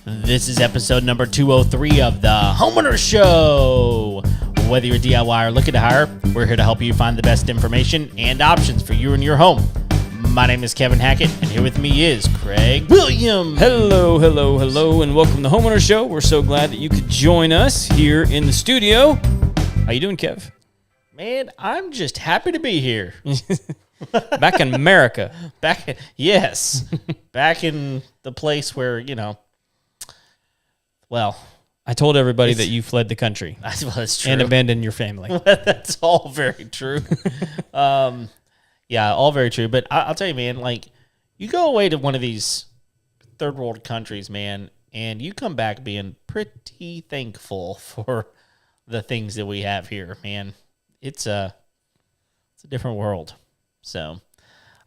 This is episode number 203 of the Homeowner Show. Whether you're a DIY or looking to hire, we're here to help you find the best information and options for you and your home. My name is Kevin Hackett, and here with me is Craig Williams. Hello, and welcome to the Homeowner Show. We're so glad that you could join us here in the studio. How you doing, Kev? Man, I'm just happy to be here. Back in America. Back in the place where, well, I told everybody that you fled the country. Well, that's true. And abandoned your family. That's all very true. Yeah, all very true. But I'll tell you, man, like, you go away to one of these third world countries, man, and you come back being pretty thankful for the things that we have here, man. It's a different world. So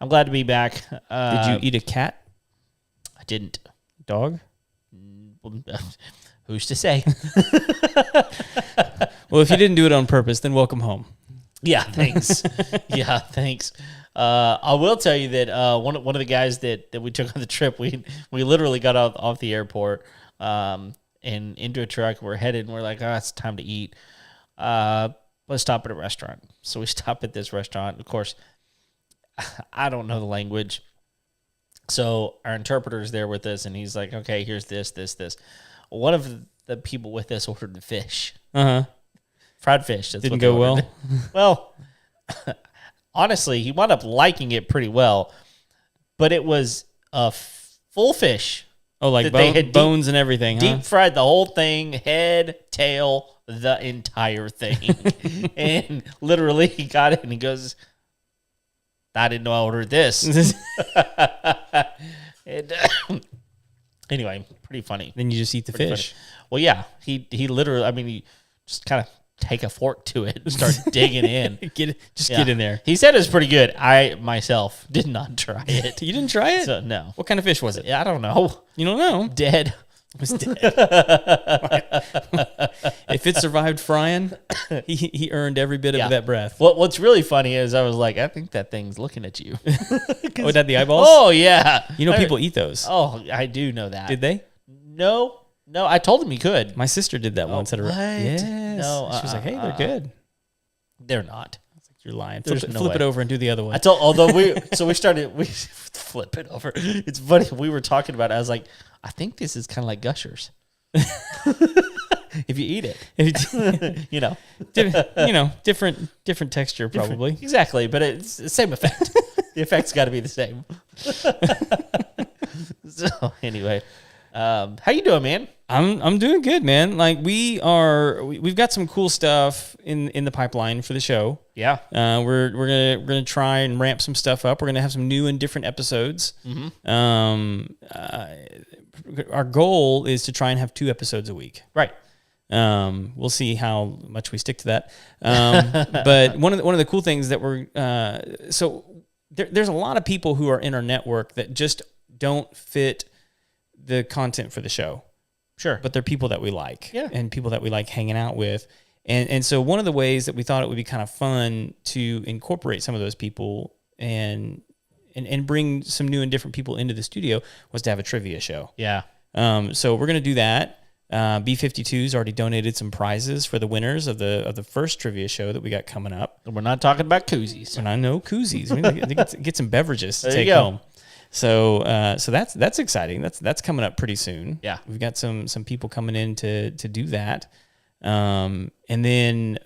I'm glad to be back. Did you eat a cat? I didn't. Dog? Who's to say? Well, if you didn't do it on purpose, then welcome home. Yeah, thanks. Thanks. I will tell you that one of the guys that we took on the trip, we literally got off the airport and into a truck. We're headed, and we're like, it's time to eat. Let's stop at a restaurant. So we stop at this restaurant. Of course, I don't know the language. So our interpreter's there with us, and he's like, okay, here's this. One of the people with us ordered the fish. Uh-huh. Fried fish. That's Didn't go well? Well, honestly, he wound up liking it pretty well, but it was a full fish. Oh, like bones and everything, huh? Deep fried the whole thing, head, tail, the entire thing. And literally he got it and he goes, I didn't know I ordered this. And, anyway, pretty funny. Then you just eat the fish. Funny. Well, yeah, he literally, he just kind of take a fork to it and start digging in. Get in there. He said it was pretty good. I, myself, did not try it. You didn't try it? So, no. What kind of fish was it? Yeah, I don't know. You don't know? Dead. It was dead. If it survived frying, he earned every bit of that breath. What's really funny is I was like, I think that thing's looking at you. Oh, that the eyeballs? Oh, yeah. People eat those. Oh, I do know that. Did they? No, I told him he could. My sister did that once at a Yes. No, she was like, hey, they're good. They're not. I was like, you're lying. Flip it over and do the other one. we flip it over. It's funny. We were talking about it. I was like, I think this is kind of like Gushers. If you eat it, different texture probably. Exactly, but it's the same effect. The effect's got to be the same. So anyway, how you doing, man? I'm doing good, man. Like we've got some cool stuff in the pipeline for the show. Yeah. We're gonna try and ramp some stuff up. We're gonna have some new and different episodes. Mm-hmm. Our goal is to try and have 2 episodes a week. Right. We'll see how much we stick to that. But one of the cool things that there's a lot of people who are in our network that just don't fit the content for the show. Sure. But they're people that we like. Yeah. And people that we like hanging out with. And so one of the ways that we thought it would be kind of fun to incorporate some of those people and bring some new and different people into the studio was to have a trivia show. Yeah. So we're going to do that. B52's already donated some prizes for the winners of the first trivia show that we got coming up. And we're not talking about koozies. And I know koozies. We need to get some beverages to take go. home. So that's exciting. That's coming up pretty soon. Yeah, we've got some people coming in to do that, and then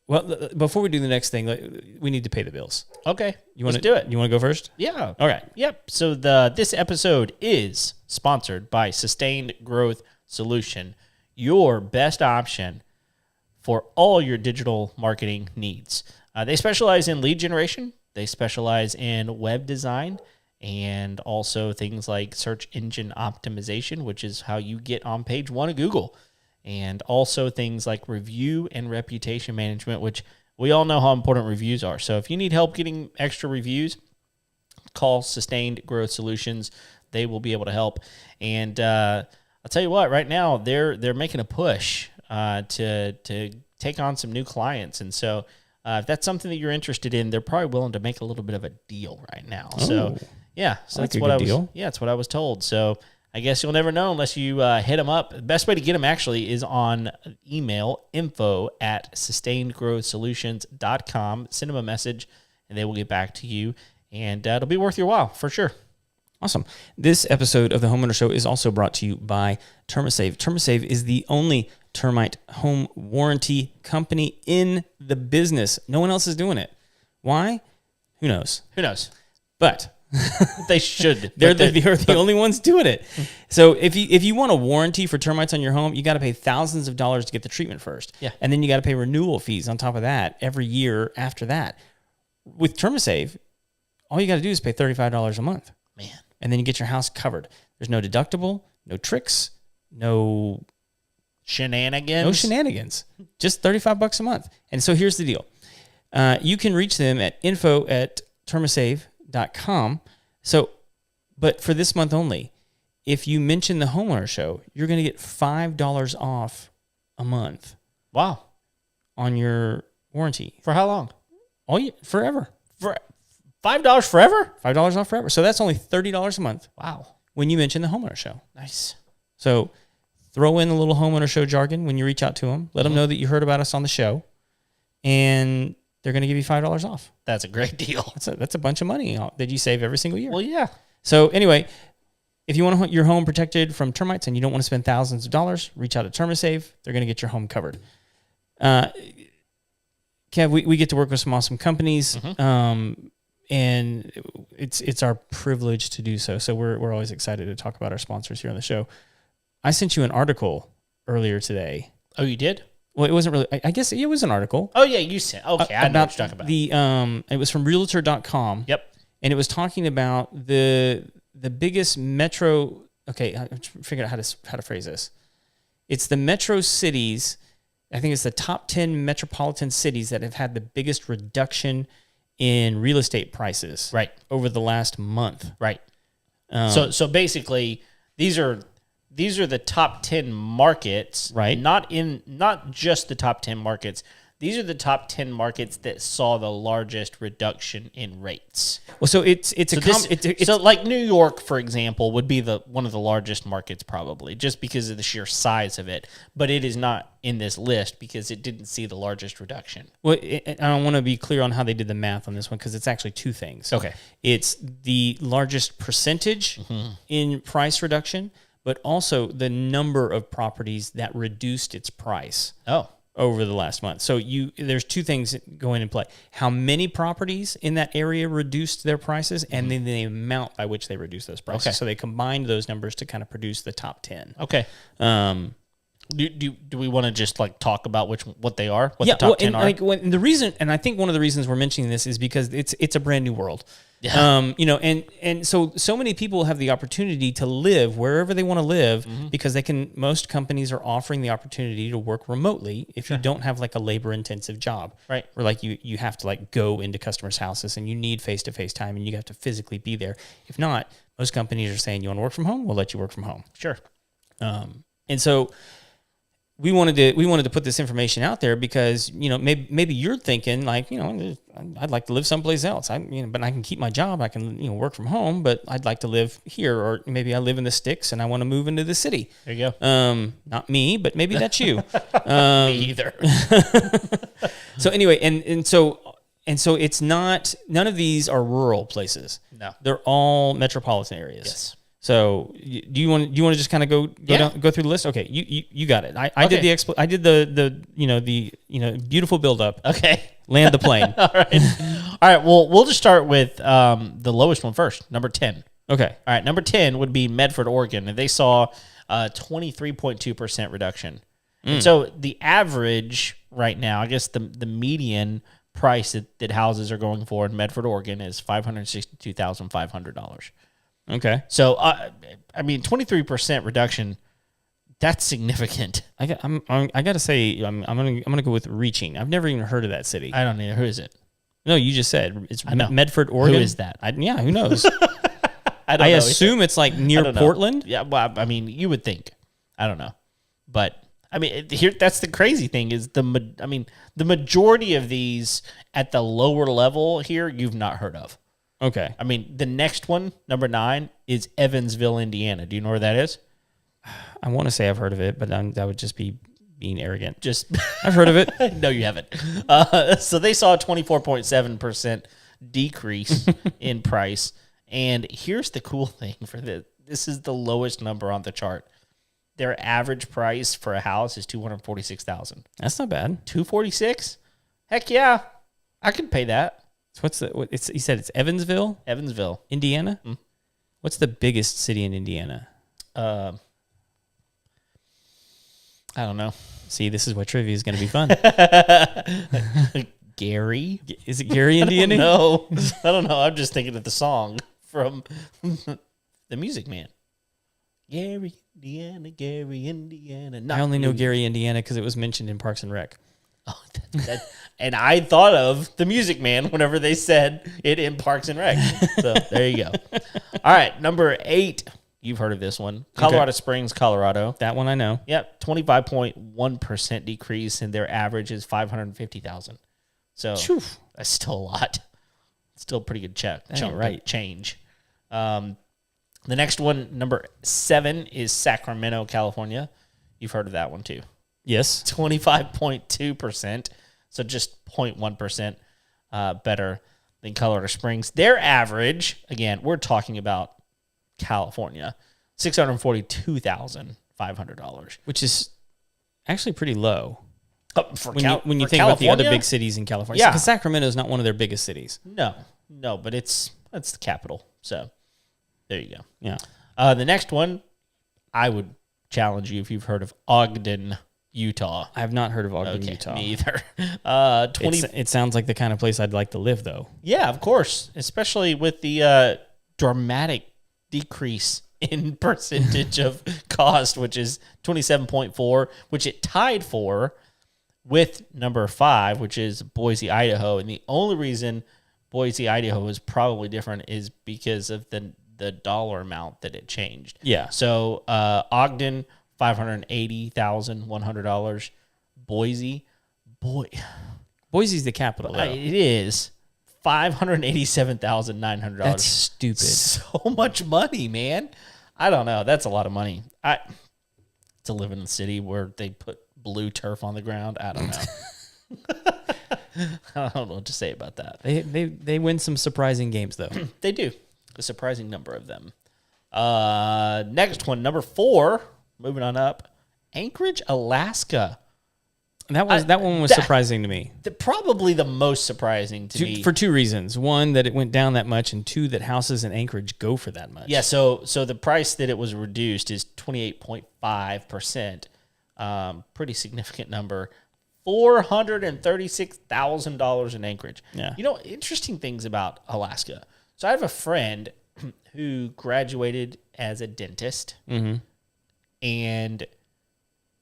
before we do the next thing, we need to pay the bills. Okay, let's do it. You want to go first? Yeah. All right. Yep. So this episode is sponsored by Sustained Growth Solution, your best option for all your digital marketing needs. They specialize in lead generation. They specialize in web design and also things like search engine optimization, which is how you get on page 1 of Google, and also things like review and reputation management, which we all know how important reviews are. So if you need help getting extra reviews, call Sustained Growth Solutions. They will be able to help. And I'll tell you what, right now they're making a push to take on some new clients. And so if that's something that you're interested in, they're probably willing to make a little bit of a deal right now. So yeah, so like that's a what good I was. deal. Yeah, that's what I was told. So I guess you'll never know unless you hit them up. The best way to get them actually is on email, info@sustainedgrowthsolutions.com. Send them a message, and they will get back to you, and it'll be worth your while for sure. Awesome. This episode of the Homeowner Show is also brought to you by TermaSave. TermaSave is the only termite home warranty company in the business. No one else is doing it. Why? Who knows? Who knows? But they should. they're the only ones doing it. So if you want a warranty for termites on your home, you got to pay thousands of dollars to get the treatment first. Yeah. And then you got to pay renewal fees on top of that every year after that. With TermaSave, all you got to do is pay $35 a month. Man. And then you get your house covered. There's no deductible, no tricks, no shenanigans. Just $35 a month. And so here's the deal. You can reach them at info@termasave.com. So, but for this month only, if you mention the Homeowner Show, you're going to get $5 off a month. Wow. On your warranty. For how long? Forever. For $5 forever? $5 off forever. So that's only $30 a month. Wow. When you mention the Homeowner Show. Nice. So throw in a little Homeowner Show jargon when you reach out to them. Let them know that you heard about us on the show, and they're going to give you $5 off. That's a great deal. That's a bunch of money that you save every single year. Well, yeah. So anyway, if you want your home protected from termites and you don't want to spend thousands of dollars, reach out to TermaSave. They're going to get your home covered. Kev, we get to work with some awesome companies. And it's our privilege to do so. So we're always excited to talk about our sponsors here on the show. I sent you an article earlier today. Oh, you did? Well, it wasn't really. I guess it was an article. Oh yeah, you sent. Okay, I know what you're talking about. It was from Realtor.com. Yep. And it was talking about the biggest metro. Okay, I figured out how to phrase this. It's the metro cities. I think it's the top 10 metropolitan cities that have had the biggest reduction in real estate prices over the last month. Right. So basically these are the top 10 markets, right? Not just the top 10 markets. These are the top 10 markets that saw the largest reduction in rates. Well, so it's like New York, for example, would be one of the largest markets probably, just because of the sheer size of it. But it is not in this list because it didn't see the largest reduction. Well, I want to be clear on how they did the math on this one because it's actually two things. Okay, it's the largest percentage in price reduction, but also the number of properties that reduced its price. Oh. Over the last month. So there's two things going in play. How many properties in that area reduced their prices, and then the amount by which they reduced those prices. Okay. So they combined those numbers to kind of produce the top 10. Okay. Do we want to just like talk about what they are? What the top 10 are? The reason, and I think one of the reasons we're mentioning this is because it's a brand new world. Yeah. And so many people have the opportunity to live wherever they want to live because most companies are offering the opportunity to work remotely if you don't have like a labor intensive job. Right. Or like you have to like go into customers' houses and you need face-to-face time and you have to physically be there. If not, most companies are saying, you want to work from home? We'll let you work from home. Sure. And so we wanted to put this information out there because, maybe you're thinking like, I'd like to live someplace else. But I can keep my job. I can, work from home, but I'd like to live here. Or maybe I live in the sticks and I want to move into the city. There you go. Not me, but maybe that's you. Me either. So anyway, and so it's not, none of these are rural places. No. They're all metropolitan areas. Yes. So do you want to just kind of go through the list? Okay, you got it. I did the beautiful build up. Okay, land the plane. All right. Well, we'll just start with the lowest one first, number 10. Okay. All right, number 10 would be Medford, Oregon, and they saw a 23.2% reduction. And so the average right now, I guess the median price that houses are going for in Medford, Oregon, is $562,500. Okay. So, 23% reduction, that's significant. I got to say, I'm gonna go with reaching. I've never even heard of that city. I don't either. Who is it? No, you just said it's Medford, Oregon. Who is that? Who knows? I assume it's like near Portland. Yeah, well, you would think. I don't know. But I mean, here that's the crazy thing is the majority of these at the lower level here you've not heard of. Okay. I mean, the next one, number 9, is Evansville, Indiana. Do you know where that is? I want to say I've heard of it, but that would just be being arrogant. Just I've heard of it. No, you haven't. So they saw a 24.7% decrease in price. And here's the cool thing for this. This is the lowest number on the chart. Their average price for a house is $246,000. That's not bad. $246,000? Heck yeah. I could pay that. So you said it's Evansville? Evansville. Indiana? Mm. What's the biggest city in Indiana? I don't know. See, this is what trivia is going to be fun. Gary? Is it Gary, Indiana? No. I don't know. I'm just thinking of the song from The Music Man. Gary, Indiana, Gary, Indiana. I only know Gary, Indiana because it was mentioned in Parks and Rec. Oh, and I thought of The Music Man whenever they said it in Parks and Rec. So there you go. All right, number 8. You've heard of this one. Colorado Springs, Colorado. That one I know. Yep, 25.1% decrease, and their average is $550,000. So that's still a lot. Still a pretty good change. The next one, number 7, is Sacramento, California. You've heard of that one too. Yes. 25.2%. So just 0.1% better than Colorado Springs. Their average, again, we're talking about California, $642,500. Which is actually pretty low. When you think California? about the other big cities in California. Yeah. Because Sacramento is not one of their biggest cities. No, but it's the capital. So there you go. Yeah. The next one, I would challenge you if you've heard of Ogden, Utah. I have not heard of Ogden, Utah. Me either. It sounds like the kind of place I'd like to live, though. Yeah, of course. Especially with the dramatic decrease in percentage of cost, which is 27.4, which it tied for with number 5, which is Boise, Idaho. And the only reason Boise, Idaho is probably different is because of the dollar amount that it changed. Yeah. So Ogden, $580,100. Boise's the capital, though. It is $587,900. That's stupid. So much money, man. I don't know. That's a lot of money. To live in a city where they put blue turf on the ground, I don't know. I don't know what to say about that. They win some surprising games, though. They do. A surprising number of them. Next one, number 4, moving on up, Anchorage, Alaska. That one was surprising to me. Probably the most surprising to me. For 2 reasons. One, that it went down that much, and 2, that houses in Anchorage go for that much. Yeah, so the price that it was reduced is 28.5%. Pretty significant number. $436,000 in Anchorage. Yeah. You know, interesting things about Alaska. So I have a friend who graduated as a dentist. Mm-hmm. And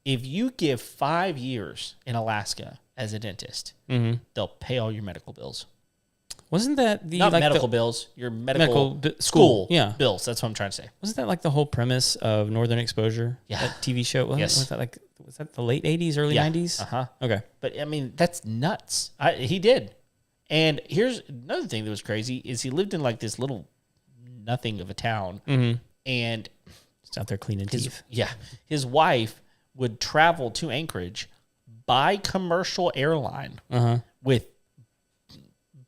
if you give 5 years in Alaska as a dentist, they'll pay all your medical bills. Wasn't that not medical bills? Your medical school bills. That's what I'm trying to say. Wasn't that like the whole premise of Northern Exposure? Yeah, that TV show. Yes. Was that the late 80s, early 90s? Okay. But I mean, that's nuts. He did. And here's another thing that was crazy is he lived in like this little nothing of a town, and just out there cleaning teeth. His wife would travel to Anchorage by commercial airline with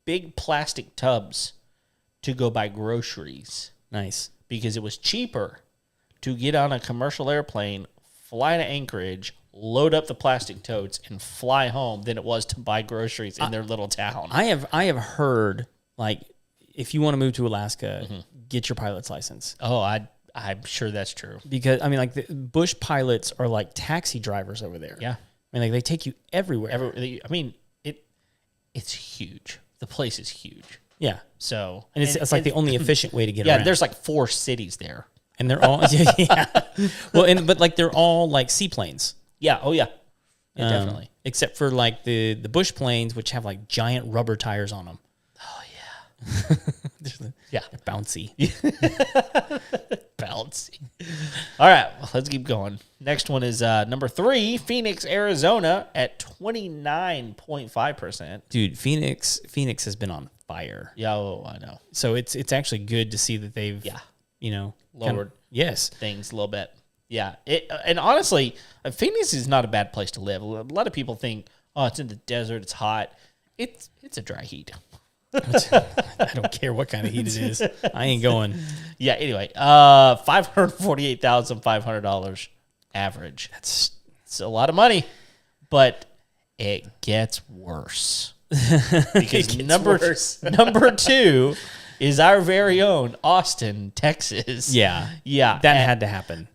big plastic tubs to go buy groceries. Nice. Because it was cheaper to get on a commercial airplane, fly to Anchorage, load up the plastic totes, and fly home than it was to buy groceries in their little town. I have heard, like, if you want to move to Alaska, get your pilot's license. Oh, I'm sure that's true. Because, I mean, like, the bush pilots are like taxi drivers over there. Yeah. I mean, like, they take you everywhere. It's huge. The place is huge. Yeah. So, and it's like the only efficient way to get around. Yeah, there's like 4 cities there. And they're all, Well, but like, they're all like seaplanes. Yeah. Oh, yeah. Definitely. Except for like the bush planes, which have like giant rubber tires on them. Oh, yeah. They're bouncy. bouncy. All right, well, let's keep going. Next one is number 3, Phoenix, Arizona at 29.5%. Dude, Phoenix has been on fire. Yeah, I know. So it's actually good to see that they've Lowered yes things a little bit. Yeah, and honestly, Phoenix is not a bad place to live. A lot of people think, oh, it's in the desert, it's hot. It's a dry heat. I don't care what kind of heat it is. I ain't going. Yeah. Anyway, $548,500 average. It's a lot of money, but it gets worse because number 2 is our very own Austin, Texas. Yeah. That had to happen.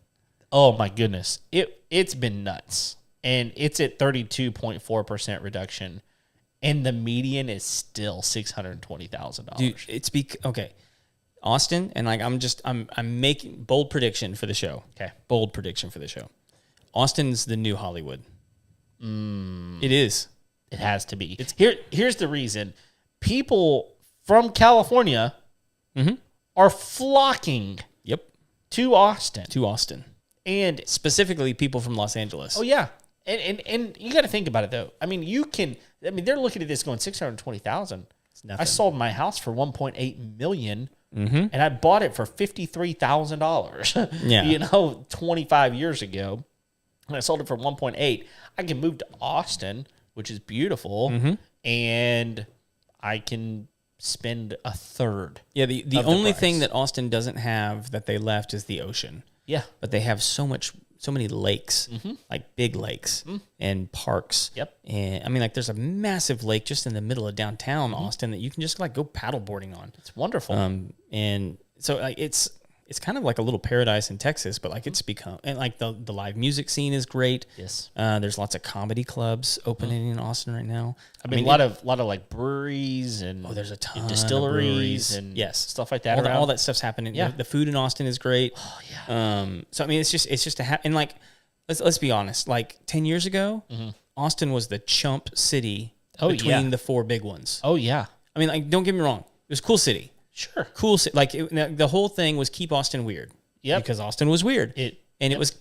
Oh my goodness, it's been nuts, and it's at 32.4% reduction. And the median is still $620,000. Dude, okay. Austin, and like I'm making bold prediction for the show. Okay. Bold prediction for the show. Austin's the new Hollywood. It is. It has to be. Here's the reason. People from California are flocking to Austin. And specifically people from Los Angeles. Oh yeah. And you got to think about it though. I mean, they're looking at this going $620,000. I sold my house for $1.8 million, and I bought it for $53,000. Yeah, 25 years ago, and I sold it for 1.8. I can move to Austin, which is beautiful, and I can spend a third. Yeah, the only thing that Austin doesn't have that they left is the ocean. Yeah, but they have so many lakes, like big lakes and parks. Yep. And I mean, like there's a massive lake just in the middle of downtown Austin that you can just like go paddleboarding on. It's wonderful. And so like it's kind of like a little paradise in Texas, but like it's become, and like the live music scene is great. Yes. There's lots of comedy clubs opening in Austin right now. I mean a lot of like breweries and there's a ton and distilleries of and stuff like that. All that stuff's happening. Yeah. The food in Austin is great. Oh yeah. So I mean, it's just and like let's be honest. Like 10 years ago, Austin was the chump city between the 4 big ones. Oh yeah. I mean, like don't get me wrong, it was a cool city. Sure. Cool city. Like the whole thing was keep Austin weird. Yeah. Because Austin was weird. It was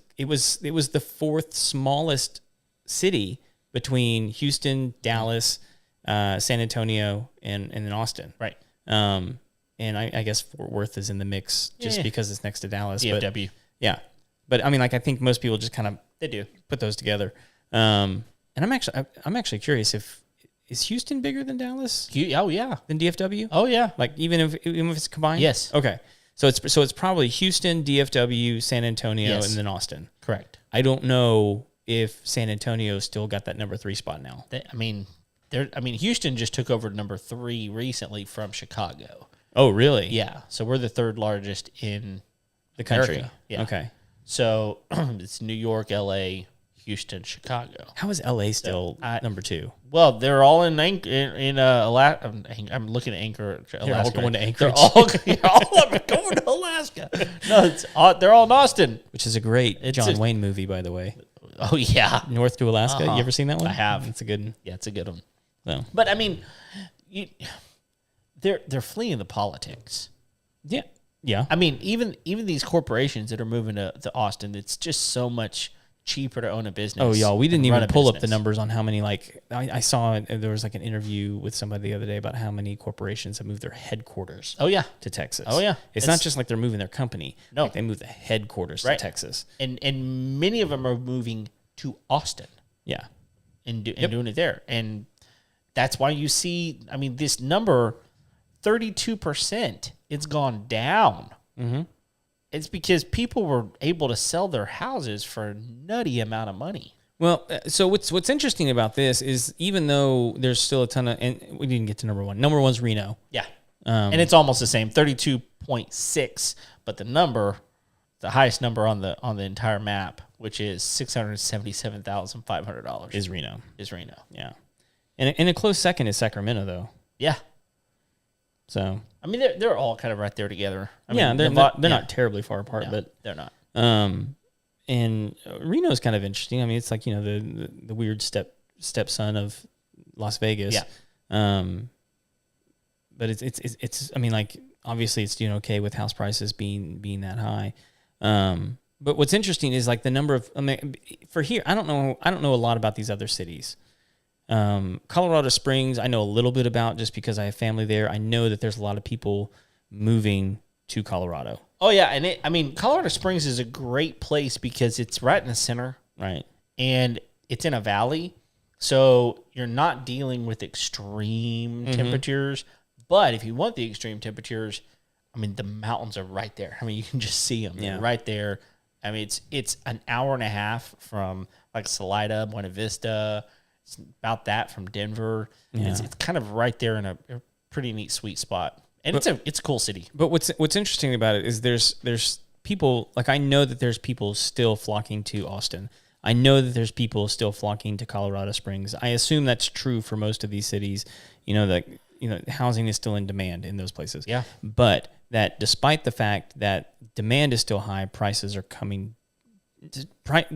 the 4th smallest city between Houston, Dallas, San Antonio, and then Austin. Right. And I guess Fort Worth is in the mix just because it's next to Dallas. DFW. Yeah. But I mean, like I think most people just kind of put those together. And I'm actually curious is Houston bigger than Dallas? Oh yeah. Than DFW? Oh yeah. Like even if it's combined? Yes. Okay. So it's probably Houston, DFW, San Antonio, and then Austin. Correct. I don't know if San Antonio still got that number 3 spot now. Houston just took over number 3 recently from Chicago. Oh, really? Yeah. So we're the 3rd largest in the country. America. Yeah. Okay. So it's New York, LA, Houston, Chicago. How is LA still number 2? Well, they're all in Alaska. I'm looking at Anchorage, Alaska. They're all going to Anchorage. They're all going to Alaska. No, they're all in Austin, which is a great John Wayne movie, by the way. Oh yeah, North to Alaska. You ever seen that one? I have. It's a good one. Yeah, it's a good one. So. But I mean, they're fleeing the politics. Yeah, yeah. I mean, even these corporations that are moving to Austin, it's just so much cheaper to own a business. Oh, y'all, we didn't even pull up the numbers on how many, like, I saw there was like an interview with somebody the other day about how many corporations have moved their headquarters to Texas. Oh, yeah. It's not just like they're moving their company. No. Like they move the headquarters to Texas. And many of them are moving to Austin. Yeah. And doing it there. And that's why you see, I mean, this number, 32%, it's gone down. Mm-hmm. It's because people were able to sell their houses for a nutty amount of money. Well, so what's interesting about this is even though there's still a ton of, and we didn't get to number 1. Number 1's Reno. Yeah. And it's almost the same, 32.6, but the highest number on the entire map, which is $677,500 is Reno. Yeah. And a close second is Sacramento though. Yeah. So I mean, they're all kind of right there together. I mean, they're not terribly far apart, but they're not. And Reno is kind of interesting. I mean, it's like the weird stepson of Las Vegas. Yeah. But it's I mean, like obviously it's doing okay with house prices being that high. But what's interesting is like the number of, for here, I don't know a lot about these other cities. Colorado Springs, I know a little bit about just because I have family there. I know that there's a lot of people moving to Colorado. Oh yeah, and Colorado Springs is a great place because it's right in the center, Right. and it's in a valley, so you're not dealing with extreme temperatures. But if you want the extreme temperatures, the mountains are right there. You can just see them. They're right there. It's an hour and a half from like Salida, Buena Vista. It's about that from Denver. Yeah. It's kind of right there in a pretty neat sweet spot. And it's a cool city. But what's interesting about it is there's people, like I know that there's people still flocking to Austin. I know that there's people still flocking to Colorado Springs. I assume that's true for most of these cities. Housing is still in demand in those places. Yeah. But that despite the fact that demand is still high, prices are coming.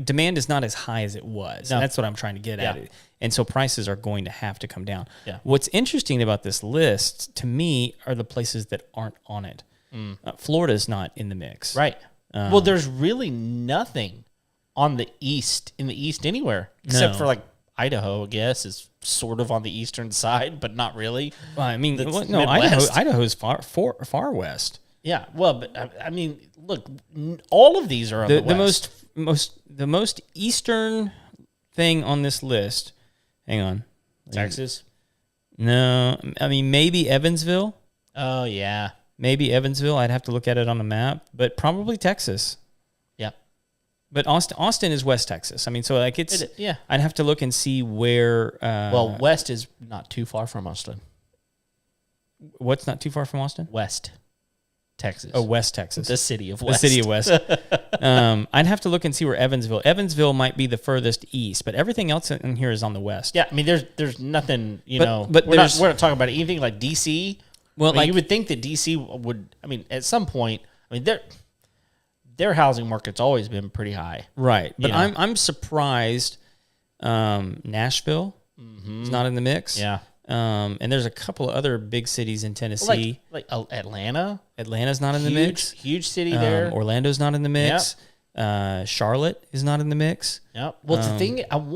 Demand is not as high as it was. No. That's what I'm trying to get at. And so prices are going to have to come down. Yeah. What's interesting about this list to me are the places that aren't on it. Florida's not in the mix. Right. Well, there's really nothing on the east, in the east anywhere, except for like Idaho, I guess, is sort of on the eastern side, but not really. Well, Idaho's far west. Yeah. Well, but look, all of these are on the west. The most eastern thing on this list. Hang on. Texas? No, maybe Evansville. Oh, yeah. Maybe Evansville. I'd have to look at it on the map, but probably Texas. Yeah. But Austin is West Texas. So like I'd have to look and see where. Well, west is not too far from Austin. What's not too far from Austin? West Texas. Oh, West Texas. The city of West. The city of West. I'd have to look and see where Evansville might be the furthest east, but everything else in here is on the west. Yeah, there's nothing, But we're not talking about anything like DC. Well, you would think that DC would, at some point, their housing market's always been pretty high. Right. But I'm surprised Nashville is not in the mix. Yeah. And there's a couple of other big cities in Tennessee. Like Atlanta. Atlanta's not in the mix. Huge city there. Orlando's not in the mix. Charlotte is not in the mix. Yeah. Well, the thing, I'm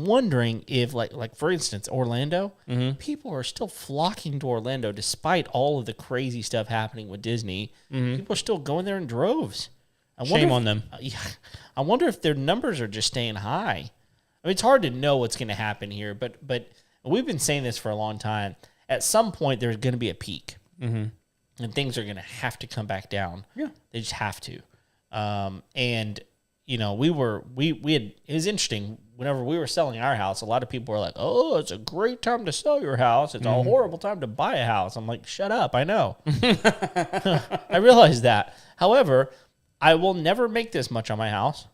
wondering if like for instance, Orlando, people are still flocking to Orlando despite all of the crazy stuff happening with Disney. People are still going there in droves. Shame on them. I wonder if their numbers are just staying high. It's hard to know what's going to happen here, but we've been saying this for a long time. At some point, there's going to be a peak, and things are going to have to come back down. Yeah, they just have to. And it was interesting. Whenever we were selling our house, a lot of people were like, "Oh, it's a great time to sell your house. It's a horrible time to buy a house." I'm like, "Shut up! I know." I realize that. However, I will never make this much on my house,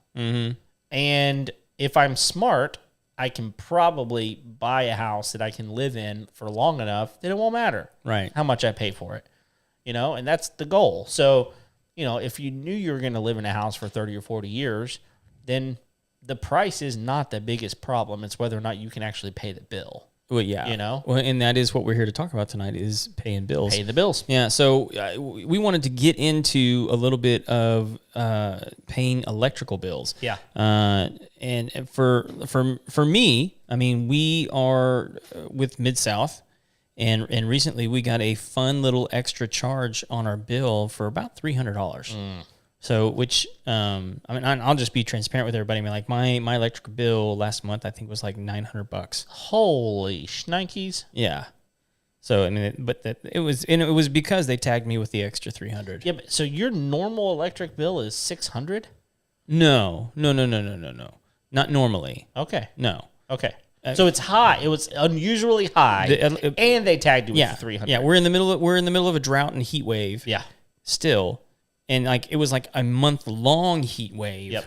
and if I'm smart, I can probably buy a house that I can live in for long enough that it won't matter how much I pay for it, and that's the goal. So, if you knew you were going to live in a house for 30 or 40 years, then the price is not the biggest problem. It's whether or not you can actually pay the bill. Well, yeah. Well, and that is what we're here to talk about tonight is paying bills. Pay the bills. Yeah, so we wanted to get into a little bit of paying electrical bills. Yeah. And for me, we are with Mid-South, and recently we got a fun little extra charge on our bill for about $300. So, which, I'll just be transparent with everybody. My electric bill last month, I think was like $900. Holy shnikes. Yeah. So, it was because they tagged me with the extra $300. Yeah, but so your normal electric bill is $600? No. Not normally. Okay. No. Okay. So it's high. It was unusually high, and they tagged you with $300. Yeah, we're in the middle of a drought and heat wave. Yeah. Still. And it was like a month-long heat wave. Yep.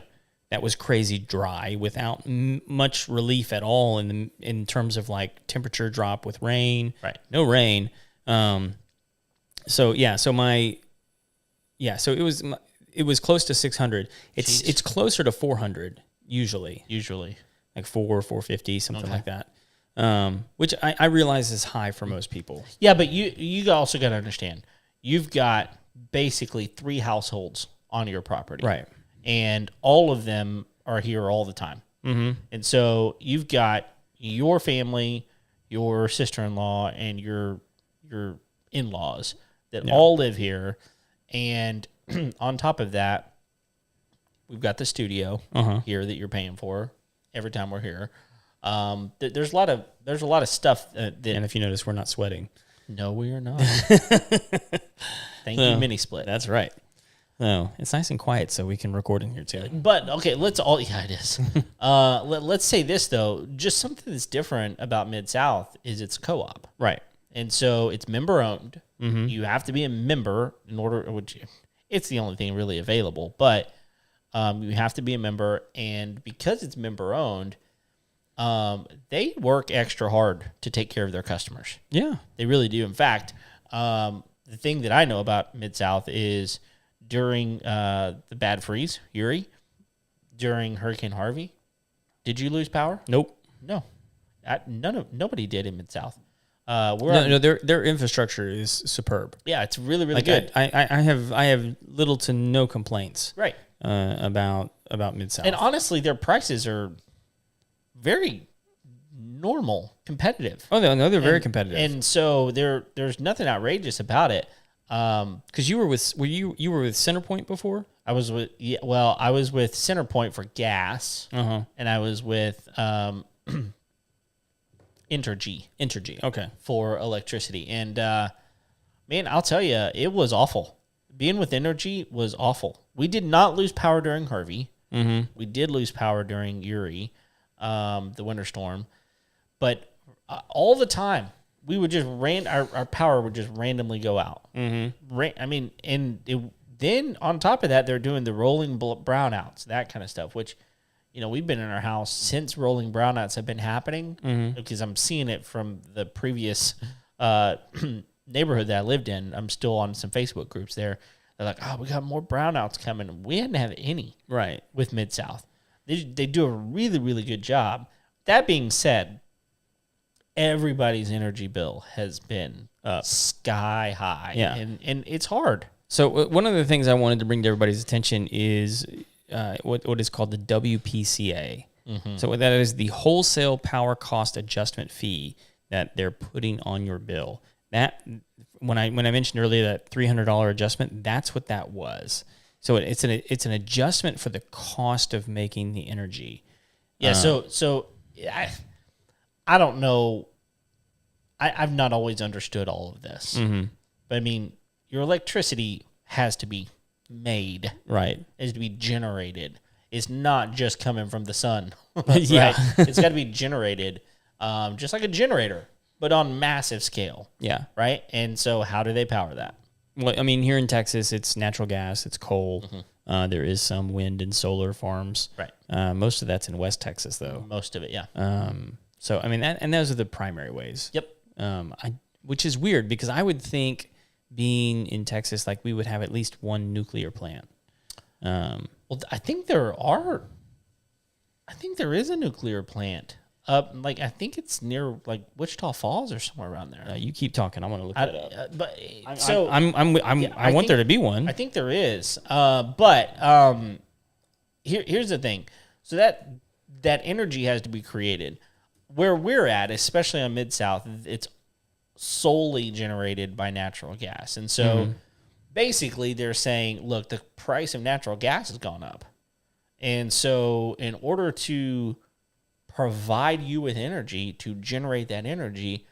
That was crazy dry without much relief at all in terms of like temperature drop with rain. Right. No rain. So it was close to 600. It's closer to 400 usually. Like 450, something like that. Which I realize is high for most people. Yeah, but you also got to understand, you've got basically 3 households on your property. Right. And all of them are here all the time. Mm-hmm. And so you've got your family, your sister-in-law, and your in-laws that all live here. And on top of that, we've got the studio here that you're paying for every time we're here. There's a lot of stuff that. And if you notice, we're not sweating. No, we are not. Thank you, Mini Split. That's right. No, it's nice and quiet, so we can record in here too. But okay, it is. Let's say this though, just something that's different about Mid-South is it's co-op, Right. and so it's member owned. You have to be a member in order, it's the only thing really available. But you have to be a member, and because it's member owned, they work extra hard to take care of their customers. Yeah. They really do. In fact, the thing that I know about Mid-South is during the bad freeze, Uri, during Hurricane Harvey, did you lose power? Nope. No. Nobody did in Mid-South. Their infrastructure is superb. Yeah, it's really, really good. I have little to no complaints. Right. About Mid-South. And honestly, their prices are very normal, competitive. Oh, they're very competitive. And so there's nothing outrageous about it. Because you were with Centerpoint before? I was with Centerpoint for gas, and I was with Entergy. Okay. For electricity. And man, I'll tell you, it was awful. Being with Entergy was awful. We did not lose power during Harvey. We did lose power during Uri, the winter storm, but all the time we would just our power would just randomly go out. Then on top of that, they're doing the rolling brownouts, that kind of stuff, which, we've been in our house since rolling brownouts have been happening, because I'm seeing it from the previous neighborhood that I lived in. I'm still on some Facebook groups there. They're like, oh, we got more brownouts coming. We hadn't had any with Mid-South. They do a really, really good job. That being said, everybody's energy bill has been sky high, and it's hard. So one of the things I wanted to bring to everybody's attention is what is called the WPCA. So that is the wholesale power cost adjustment fee that they're putting on your bill. That when I mentioned earlier that $300 adjustment, that's what that was. So it's an adjustment for the cost of making the energy. Yeah. So I don't know. I've not always understood all of this, but I mean, your electricity has to be made, right? Is to be generated. It's not just coming from the sun, Yeah. right? It's got to be generated, just like a generator, but on massive scale. Yeah. Right. And so, how do they power that? Well, I mean, here in Texas, it's natural gas, it's coal. There is some wind and solar farms. Right. Most of that's in West Texas, though. Most of it, yeah. So I mean, and those are the primary ways. Yep. Which is weird because I would think, being in Texas, like we would have at least one nuclear plant. Well, I think there is a nuclear plant. I think it's near like Wichita Falls or somewhere around there. You keep talking. I'm going to look that up. I want there to be one. I think there is. Here's the thing. So that energy has to be created. Where we're at, especially on Mid-South, it's solely generated by natural gas. And so basically they're saying, look, the price of natural gas has gone up. And so in order to provide you with energy to generate that energy,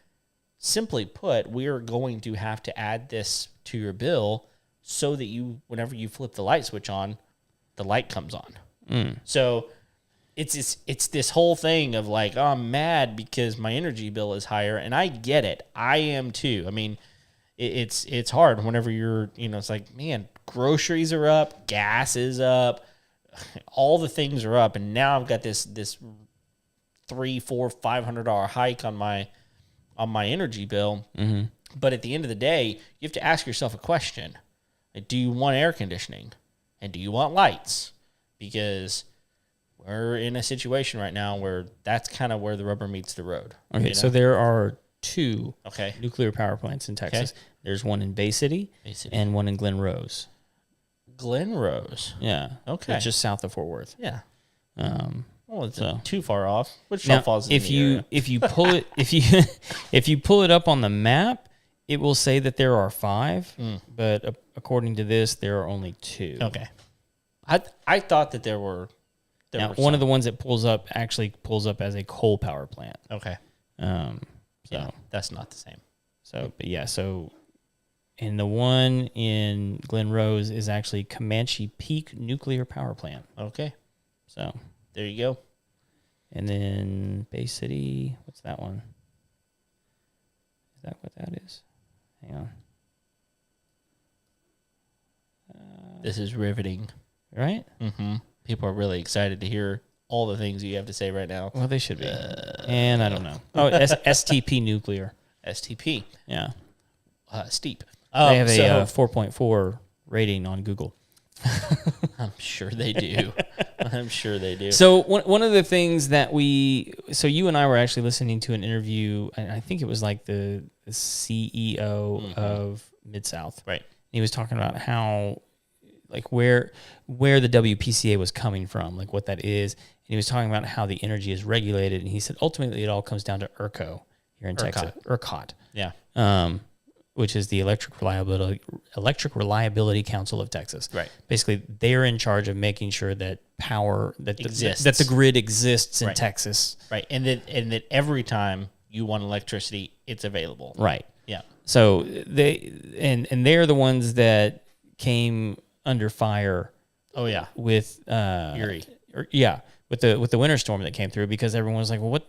simply put, we are going to have to add this to your bill so that whenever you flip the light switch on, the light comes on. So it's this whole thing of like, oh, I'm mad because my energy bill is higher, and I get it. I am too. I mean, it's hard whenever you're, it's like, man, groceries are up, gas is up, all the things are up, and now I've got this $300, $400, $500 hike on my energy bill. But at the end of the day, you have to ask yourself a question: do you want air conditioning, and do you want lights? Because we're in a situation right now where that's kind of where the rubber meets the road. Okay, so there are two Okay. nuclear power plants in Texas. There's one in Bay City and one in Glen Rose. Glen Rose. Yeah. Okay. It's just south of Fort Worth. Yeah. Well, it's So. too far off. Wichita Now, Falls is if in the you area. if you pull it if you pull it up on the map, it will say that there are 5, but according to this, there are only 2. Okay. I thought that there were. Now, one of the ones that pulls up actually pulls up as a coal power plant. Okay. So Yeah, that's not the same. but yeah, and the one in Glen Rose is actually Comanche Peak Nuclear Power Plant. Okay. So There you go. and then Bay City, what's that one? Is that what that is? Hang on. This is riveting. Right? Mm-hmm. People are really excited to hear all the things you have to say right now. Well, they should be. And I don't know. Oh, STP Nuclear. STP. Yeah. Steep. They have a 4.4 rating on Google. I'm sure they do. I'm sure they do. So one of the things that you and I were actually listening to an interview, and I think it was like the CEO of Mid-South. Right. He was talking about how, like where the WPCA was coming from, like what that is. And he was talking about how the energy is regulated. And he said, ultimately, it all comes down to ERCO here in Texas. ERCOT. Yeah. Which is the Electric Reliability Council of Texas. Right. Basically, they're in charge of making sure that power Exists. that the grid exists in Right. Texas. Right. And that every time you want electricity, it's available. Right. Yeah. So they're the ones that came under fire. Oh yeah. With Erie. With the winter storm that came through, because everyone was like, well,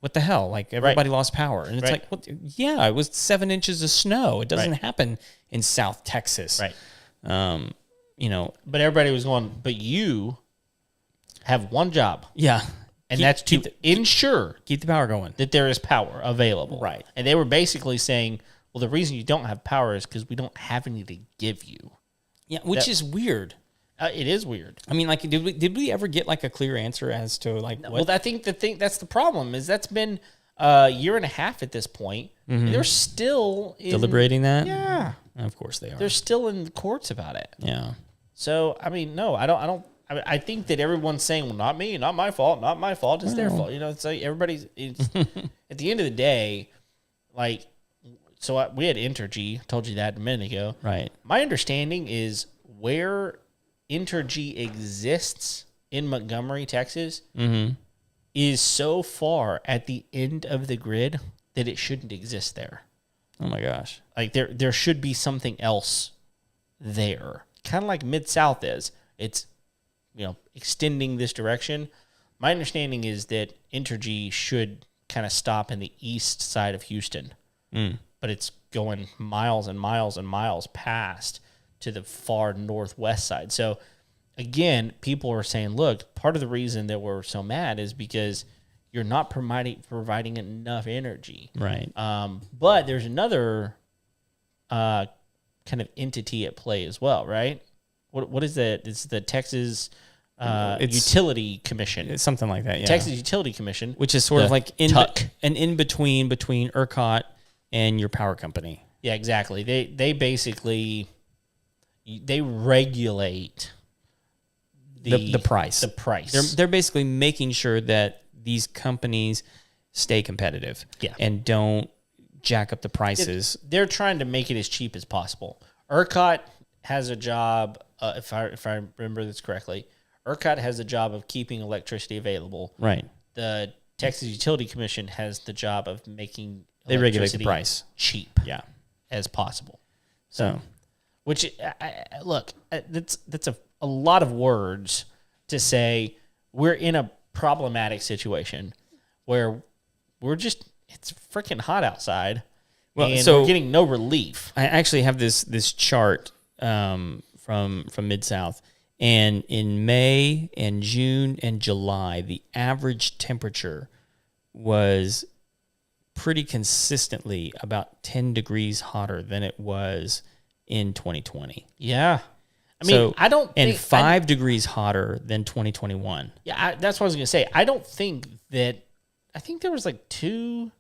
what the hell? Like everybody lost power, and it's like, what? Yeah, it was 7 inches of snow. It doesn't happen in South Texas, Right. But everybody was going, but you have one job, yeah, and that's to ensure keep the power going. that there is power available. Right. And they were basically saying, well, the reason you don't have power is because we don't have any to give you. Yeah, which is weird. It is weird. I mean, like, did we ever get like a clear answer as to like what? Well, I think that's the problem is that's been a year and a half at this point. They're still deliberating that? Yeah, of course they are. they're still in the courts about it. Yeah. So I mean, no, I don't. I think that everyone's saying, well, not me, not my fault, not my fault. It's their fault. It's like everybody's. At the end of the day, like, so we had Entergy. Told you that a minute ago. Right. My understanding is where Entergy exists in Montgomery, Texas, is so far at the end of the grid that it shouldn't exist there. Oh my gosh. Like there should be something else there. Kind of like Mid-South is. It's, extending this direction. My understanding is that Entergy should kind of stop in the east side of Houston. But it's going miles and miles and miles past to the far northwest side. So again, people are saying, look, part of the reason that we're so mad is because you're not providing enough energy. Right. But there's another kind of entity at play as well, right? What is that? It's the Texas Utility Commission. It's something like that, yeah. Texas Utility Commission. Which is sort of like TUC. an in-between between ERCOT and your power company. Yeah, exactly. They basically they regulate the price. The price. They're basically making sure that these companies stay competitive. Yeah. And don't jack up the prices. They're trying to make it as cheap as possible. ERCOT has a job, if I remember this correctly, ERCOT has a job of keeping electricity available. Right. The Texas Utility Commission has the job of making they regulate the price cheap. Yeah. As possible. So, which look, that's a lot of words to say we're in a problematic situation where it's freaking hot outside. Well, and so we're getting no relief. I actually have this chart from Mid-South, and in May and June and July, the average temperature was pretty consistently about 10 degrees hotter than it was in 2020. Yeah. I mean, I don't think... And 5 degrees hotter than 2021. Yeah, that's what I was going to say. I don't think that... I think there was like 2,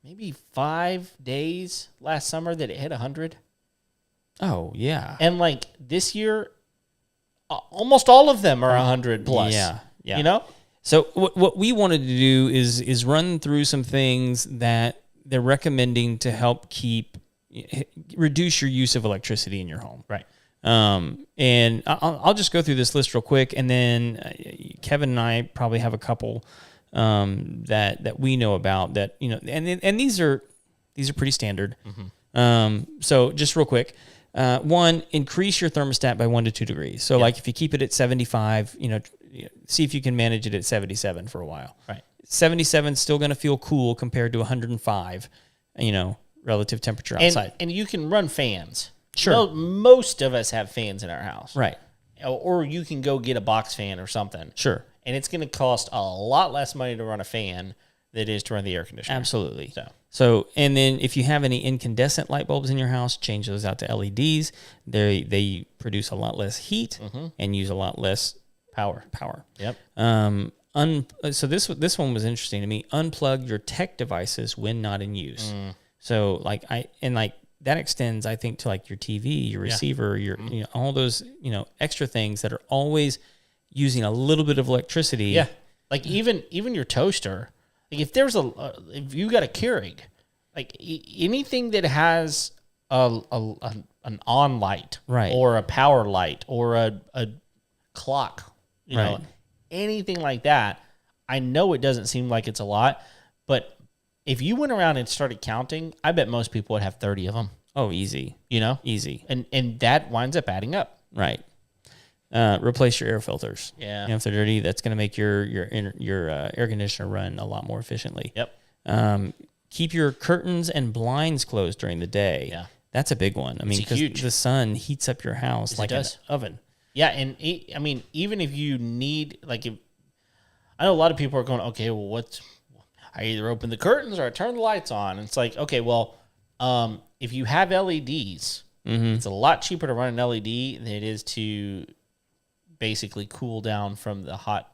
maybe 5 days last summer that it hit 100. Oh, yeah. And like this year, almost all of them are 100 plus. Yeah. You know? So what we wanted to do is run through some things that they're recommending to help reduce your use of electricity in your home. Right. And I'll just go through this list real quick, and then Kevin and I probably have a couple that we know about that, and these are pretty standard. So just real quick, one, increase your thermostat by 1 to 2 degrees. So like if you keep it at 75, see if you can manage it at 77 for a while. Right. 77 is still going to feel cool compared to 105, relative temperature outside. And you can run fans. Sure. Most of us have fans in our house. Right. Or you can go get a box fan or something. Sure. And it's going to cost a lot less money to run a fan than it is to run the air conditioner. Absolutely. So, and then if you have any incandescent light bulbs in your house, change those out to LEDs. They produce a lot less heat and use a lot less power. Yep. So this one was interesting to me. Unplug your tech devices when not in use. So that extends, I think, to like your TV, your receiver, your all those extra things that are always using a little bit of electricity. Yeah. Like even your toaster. Like if if you got a Keurig, like anything that has an on light, right, or a power light, or a clock, anything like that, I know it doesn't seem like it's a lot, but if you went around and started counting, I bet most people would have 30 of them. Oh, easy. Easy. And that winds up adding up. Right. Replace your air filters. Yeah. If they're dirty, that's going to make your air conditioner run a lot more efficiently. Yep. Keep your curtains and blinds closed during the day. Yeah. That's a big one. I mean, because the sun heats up your house like an oven. Yeah, and even if you need, I know a lot of people are going, okay, well, I either open the curtains or I turn the lights on. And it's like, okay, well, if you have LEDs, it's a lot cheaper to run an LED than it is to basically cool down from the hot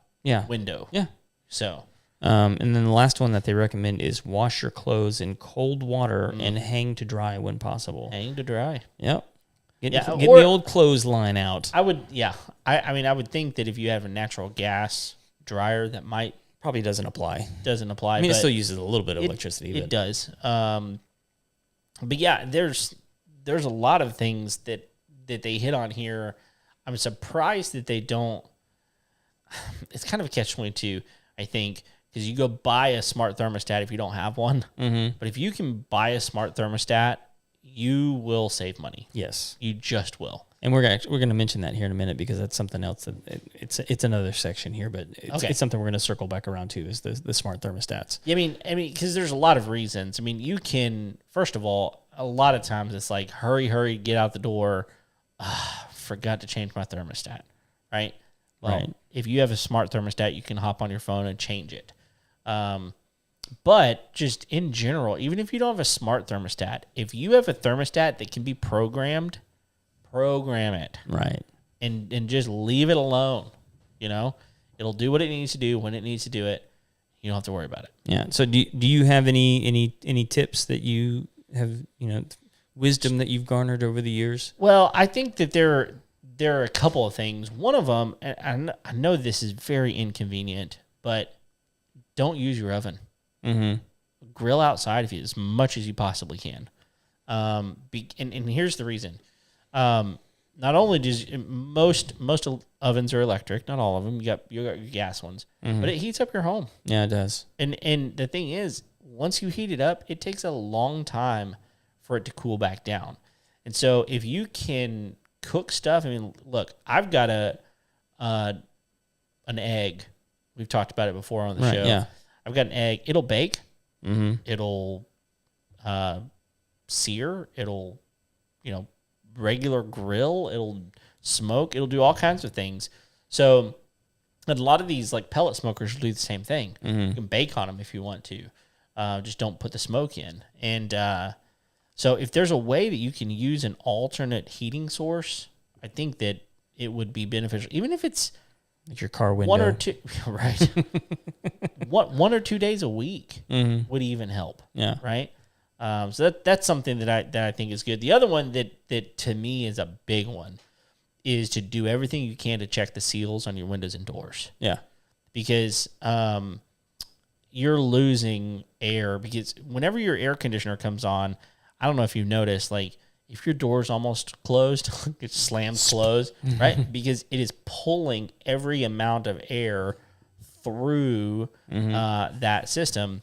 window. Yeah. So, and then the last one that they recommend is wash your clothes in cold water and hang to dry when possible. Hang to dry. Yep. Get the old clothesline out. I would, I would think that if you have a natural gas dryer, that might probably doesn't apply. I mean, it still uses a little bit of electricity. It does. But yeah, there's a lot of things that they hit on here. I'm surprised that they don't. It's kind of a catch-22, I think, because you go buy a smart thermostat if you don't have one. But if you can buy a smart thermostat, you will save money. Yes, you just will. And we're going to mention that here in a minute because that's something else that it's another section here, but it's something we're going to circle back around to is the smart thermostats. Yeah, I mean, because there's a lot of reasons. I mean, you can, first of all, a lot of times it's like hurry, get out the door. Forgot to change my thermostat, right? Well, right. If you have a smart thermostat, you can hop on your phone and change it. But just in general, even if you don't have a smart thermostat, if you have a thermostat that can be programmed, program it. Right. And just leave it alone. It'll do what it needs to do when it needs to do it. You don't have to worry about it. Yeah. So do you have any tips that you have, wisdom that you've garnered over the years? Well, I think that there are a couple of things. One of them, and I know this is very inconvenient, but don't use your oven. Grill outside as much as you possibly can. And here's the reason. Not only does most ovens are electric, not all of them. You got your gas ones, but it heats up your home. Yeah, it does. And the thing is, once you heat it up, it takes a long time for it to cool back down. And so if you can cook stuff, I mean, look, I've got an egg. We've talked about it before on the show. Yeah. I've got an egg. It'll bake. It'll sear. It'll, regular grill. It'll smoke. It'll do all kinds of things. So a lot of these like pellet smokers will do the same thing. You can bake on them if you want to. Just don't put the smoke in. And so if there's a way that you can use an alternate heating source, I think that it would be beneficial, even if it's like your car window. 1 or 2, right? 1 or 2 days a week would even help. Yeah. Right. So that's something that I think is good. The other one that to me is a big one is to do everything you can to check the seals on your windows and doors. Yeah. Because you're losing air. Because whenever your air conditioner comes on, I don't know if you've noticed, like if your door's almost closed, it's slammed closed, right? Because it is pulling every amount of air through that system.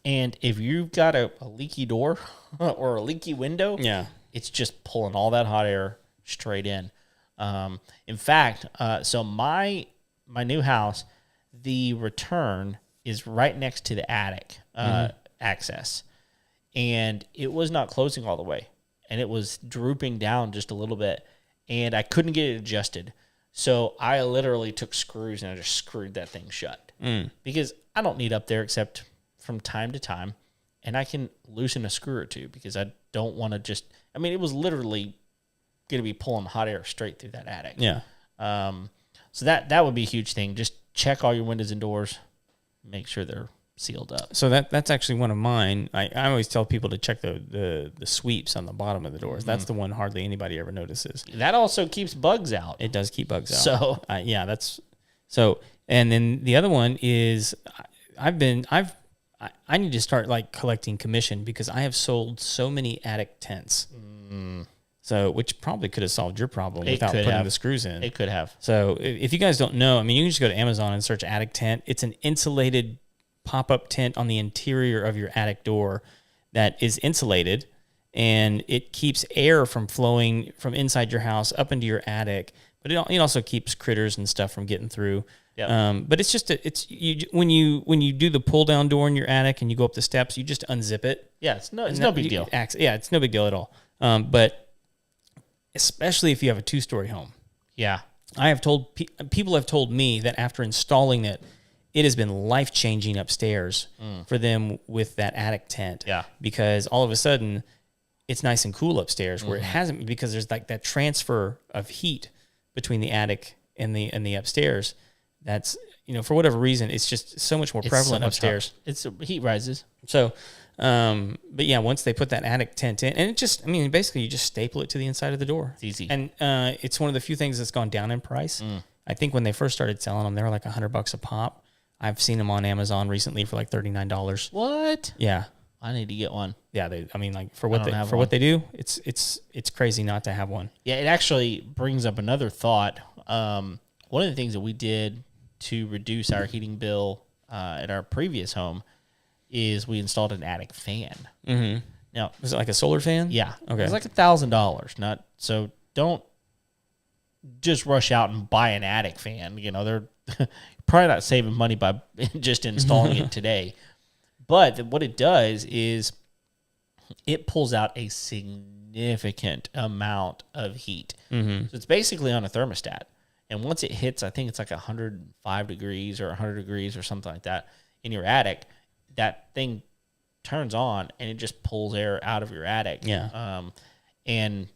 And if you've got a leaky door or a leaky window, it's just pulling all that hot air straight in. In fact, so my new house, the return is right next to the attic access, and it was not closing all the way, and it was drooping down just a little bit, and I couldn't get it adjusted. So I literally took screws and I just screwed that thing shut because I don't need up there except from time to time, and I can loosen a screw or two because I don't want to just. I mean, it was literally going to be pulling hot air straight through that attic. Yeah. So that would be a huge thing. Just check all your windows and doors, make sure they're sealed up. So that's actually one of mine. I always tell people to check the sweeps on the bottom of the doors. That's the one hardly anybody ever notices. That also keeps bugs out. It does keep bugs out. So and then the other one is I need to start like collecting commission because I have sold so many attic tents. So, which probably could have solved your problem without putting the screws in. It could have. So, if you guys don't know, I mean, you can just go to Amazon and search attic tent. It's an insulated pop-up tent on the interior of your attic door that is insulated, and it keeps air from flowing from inside your house up into your attic. But it also keeps critters and stuff from getting through. Yep. But it's just when you do the pull down door in your attic and you go up the steps, you just unzip it. Yeah, it's no big deal. It's no big deal at all. But especially if you have a 2-story home. Yeah. I have told people have told me that after installing it, it has been life-changing upstairs for them with that attic tent. Yeah. Because all of a sudden it's nice and cool upstairs where it hasn't, because there's like that transfer of heat between the attic and the upstairs. That's, for whatever reason, it's just so much more prevalent upstairs. It's heat rises. So, but yeah, once they put that attic tent in, and it just, basically you just staple it to the inside of the door. It's easy. And it's one of the few things that's gone down in price. I think when they first started selling them, they were like $100 a pop. I've seen them on Amazon recently for like $39. What? Yeah. I need to get one. Yeah, for what they do, it's crazy not to have one. Yeah, it actually brings up another thought. One of the things that we did to reduce our heating bill at our previous home is we installed an attic fan. Mm-hmm. Now, was it like a solar fan? Yeah. Okay. It's like $1,000. So don't just rush out and buy an attic fan. They're probably not saving money by just installing it today. But what it does is it pulls out a significant amount of heat. Mm-hmm. So it's basically on a thermostat. And once it hits, I think it's like 105 degrees or 100 degrees or something like that in your attic, that thing turns on and it just pulls air out of your attic. Yeah. And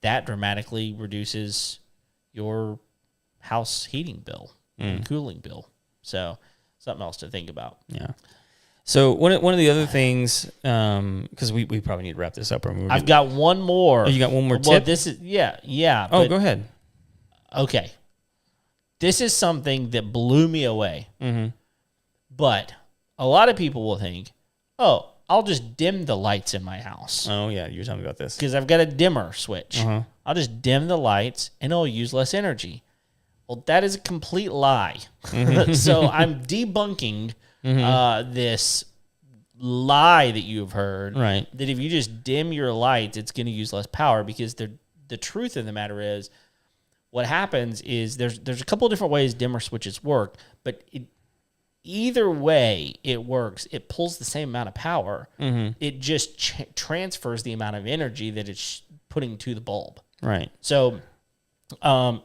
that dramatically reduces your house heating bill and cooling bill. So something else to think about. Yeah. So one of the other things, because we probably need to wrap this up. I've got one more. Oh, you got one more tip? Well, this is, yeah. Oh, go ahead. Okay. This is something that blew me away. Mm-hmm. But a lot of people will think, oh, I'll just dim the lights in my house. Oh, yeah. You were telling me about this. Because I've got a dimmer switch. Uh-huh. I'll just dim the lights and it'll use less energy. Well, that is a complete lie. So I'm debunking this lie that you've heard. Right. That if you just dim your lights, it's going to use less power, because the truth of the matter is, what happens is there's a couple of different ways dimmer switches work, but either way it works. It pulls the same amount of power. Mm-hmm. It just transfers the amount of energy that it's putting to the bulb. Right. So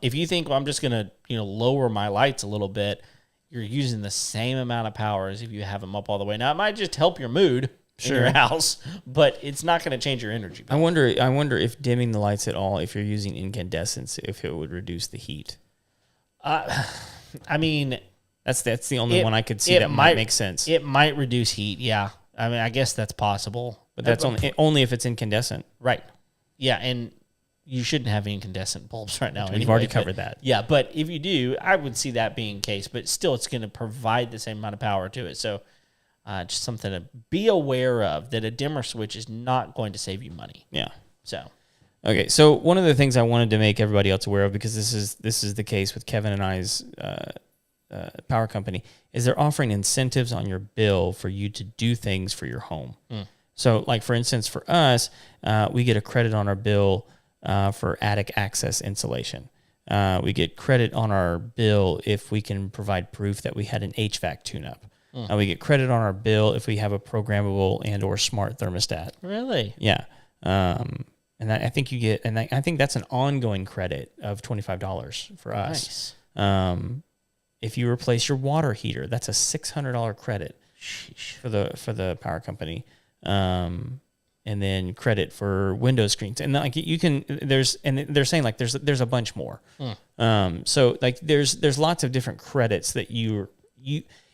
if you think, well, I'm just going to lower my lights a little bit, you're using the same amount of power as if you have them up all the way. Now, it might just help your mood in your house, but it's not going to change your energy bill. I wonder if dimming the lights at all, if you're using incandescents, if it would reduce the heat. I mean, that's the only one I could see that might make sense. It might reduce heat, yeah. I mean, I guess that's possible. But that's only if it's incandescent. Right. Yeah, and you shouldn't have incandescent bulbs right now. We've anyway, already but- covered that. Yeah, but if you do, I would see that being the case. But still, it's going to provide the same amount of power to it. So just something to be aware of, that a dimmer switch is not going to save you money. Yeah. So Okay, so one of the things I wanted to make everybody else aware of, because this is the case with Kevin and I's power company, is they're offering incentives on your bill for you to do things for your home. So, like for instance, for us, we get a credit on our bill for attic access insulation. We get credit on our bill if we can provide proof that we had an HVAC tune-up. We get credit on our bill if we have a programmable and or smart thermostat. really, Yeah. And I think you get, and I think that's an ongoing credit of $25 for us. nice. If you replace your water heater, that's a $600 credit Sheesh. for the power company. And then credit for window screens, and like you can, and they're saying like there's a bunch more. So like there's lots of different credits that you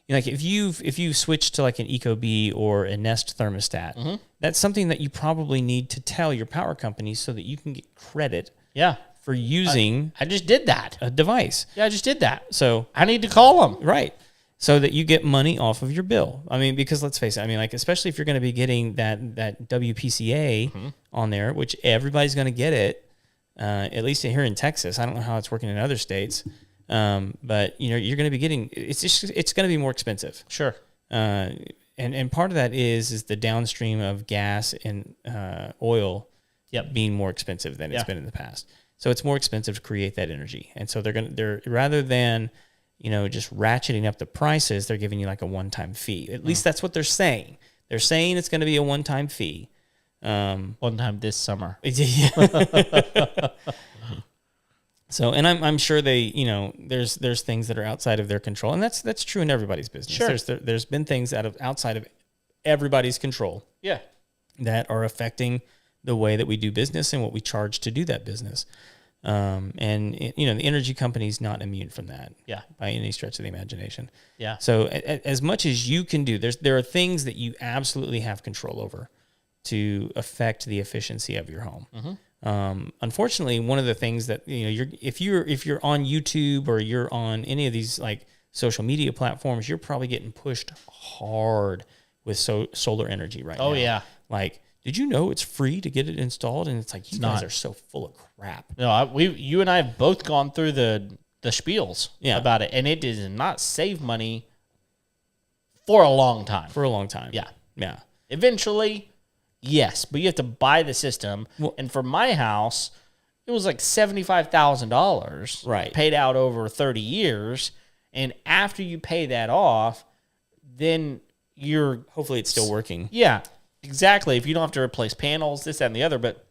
like if you switch to like an Ecobee or a Nest thermostat, that's something that you probably need to tell your power company so that you can get credit Yeah, for using I just did that. a device. Yeah, I just did that. So I need to call them. right. So that you get money off of your bill. I mean, because let's face it, I mean, like, especially if you're going to be getting that WPCA on there, which everybody's going to get it, at least here in Texas. I don't know how it's working in other states. But you know, you're going to be getting, it's going to be more expensive. Sure. And part of that is the downstream of gas and oil being more expensive than it's been in the past. So it's more expensive to create that energy. And so they're rather than, you know, just ratcheting up the prices, they're giving you like a one-time fee. At least that's what they're saying. They're saying it's going to be a one-time fee. One time this summer. So, and I'm sure they, you know, there's things that are outside of their control, and that's true in everybody's business. Sure. There's been things outside of everybody's control Yeah. that are affecting the way that we do business and what we charge to do that business. You know, the energy company's not immune from that. Yeah. By any stretch of the imagination. Yeah. So as much as you can do, there are things that you absolutely have control over to affect the efficiency of your home. Unfortunately, one of the things that, you know, if you're on YouTube or you're on any of these like social media platforms, you're probably getting pushed hard with solar energy right now. Oh yeah. Like, did you know it's free to get it installed? And it's like, you guys are so full of crap. No, you and I have both gone through the spiels about it, and it does not save money for a long time. For a long time. Yeah. Yeah. Eventually, yes, but you have to buy the system. Well, and for my house, it was like $75,000, right, paid out over 30 years. And after you pay that off, then you're hopefully it's still working. Yeah, exactly. If you don't have to replace panels, this, that, and the other, but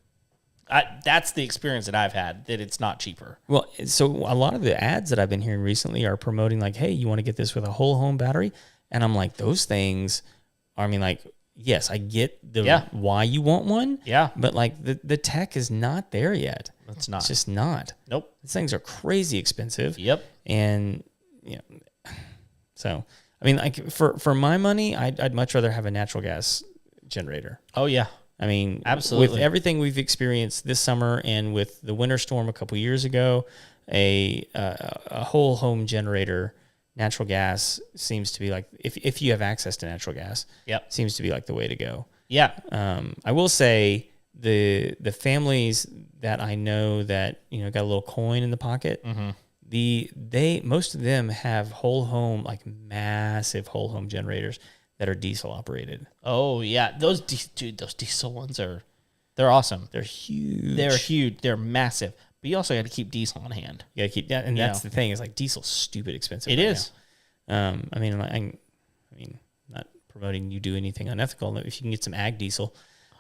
that's the experience that I've had, that it's not cheaper. Well, so a lot of the ads that I've been hearing recently are promoting like, hey, you want to get this with a whole home battery? And I'm like, those things, I mean, like, yes, I get why you want one. Yeah. But like the tech is not there yet. It's not. It's just not. Nope. These things are crazy expensive. Yep. And, you know, so, I mean, like for my money, I'd much rather have a natural gas generator. Oh, yeah. I mean, absolutely. With everything we've experienced this summer and with the winter storm a couple years ago, a whole home generator, natural gas seems to be like, if you have access to natural gas, seems to be like the way to go. Yeah. I will say the families that I know that, you know, got a little coin in the pocket, most of them have whole home, like massive whole home generators that are diesel operated. Oh yeah, those diesel ones they're awesome. They're huge. They're huge. They're massive. But you also got to keep diesel on hand. You got to keep that, and that's the thing. Is like diesel's stupid expensive. It is. Now. I mean, not promoting you do anything unethical. If you can get some ag diesel.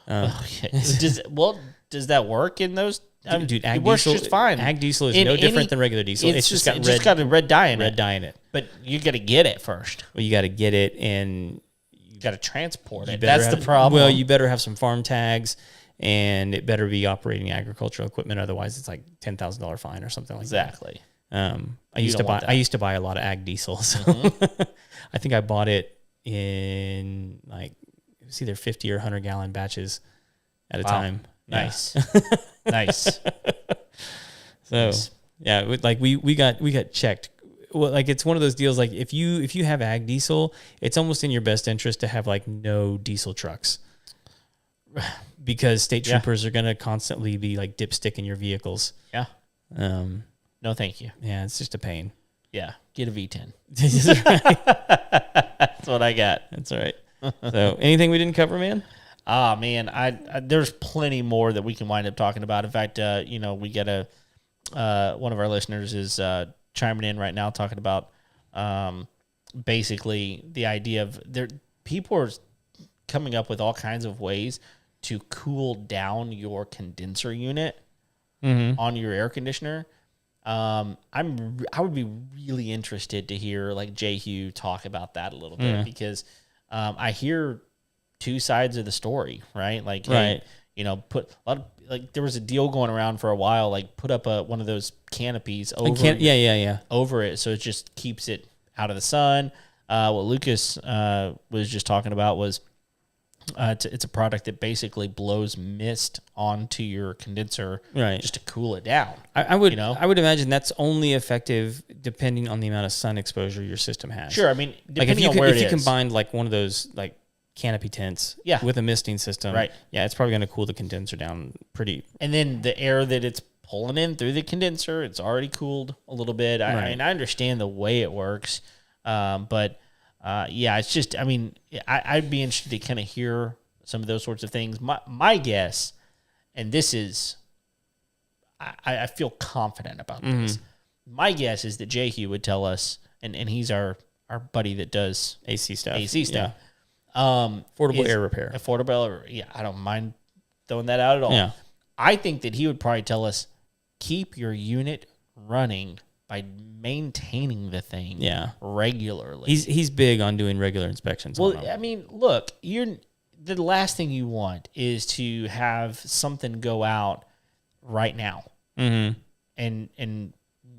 Does that work in those? Dude, ag it works diesel, just fine. Ag diesel is no different than regular diesel. It's just got a red dye in it. Red dye in it. But you got to get it first. Well, you got to get it, and you got to transport it. That's the problem. Well, you better have some farm tags, and it better be operating agricultural equipment. Otherwise, it's like $10,000 fine or something like that. Exactly. I used to buy a lot of ag diesel, so I think I bought it in like it was either 50 or 100 gallon batches at a time. Nice. Nice. So yeah, we got checked. Well, like it's one of those deals. Like if you have ag diesel, it's almost in your best interest to have like no diesel trucks, because state troopers are gonna constantly be like dipsticking your vehicles. Yeah. No, thank you. Yeah, it's just a pain. Yeah, get a V10. That's That's what I got. right. So anything we didn't cover, man? Ah, man, I there's plenty more that we can wind up talking about. In fact, we get one of our listeners is chiming in right now talking about basically the idea of people are coming up with all kinds of ways to cool down your condenser unit on your air conditioner. I would be really interested to hear like Jehu talk about that a little bit, because I hear two sides of the story, right? Like, hey, put a lot of, like, there was a deal going around for a while, like put up one of those canopies over over it, so it just keeps it out of the sun. What Lucas was just talking about was it's a product that basically blows mist onto your condenser, just to cool it down. I would imagine that's only effective depending on the amount of sun exposure your system has. Sure, I mean, depending on where it is. If you combined like one of those like canopy tents with a misting system, it's probably going to cool the condenser down pretty. And then the air that it's pulling in through the condenser, it's already cooled a little bit. I mean, I understand the way it works, but it's just, I mean, I'd be interested to kind of hear some of those sorts of things. My guess, and this is, I feel confident about this. My guess is that Jehu would tell us, and he's our buddy that does AC stuff. Yeah. Affordable air repair. I don't mind throwing that out at all. Yeah. I think that he would probably tell us, keep your unit running by maintaining the thing regularly. He's big on doing regular inspections. Well, I mean, look, the last thing you want is to have something go out right now. And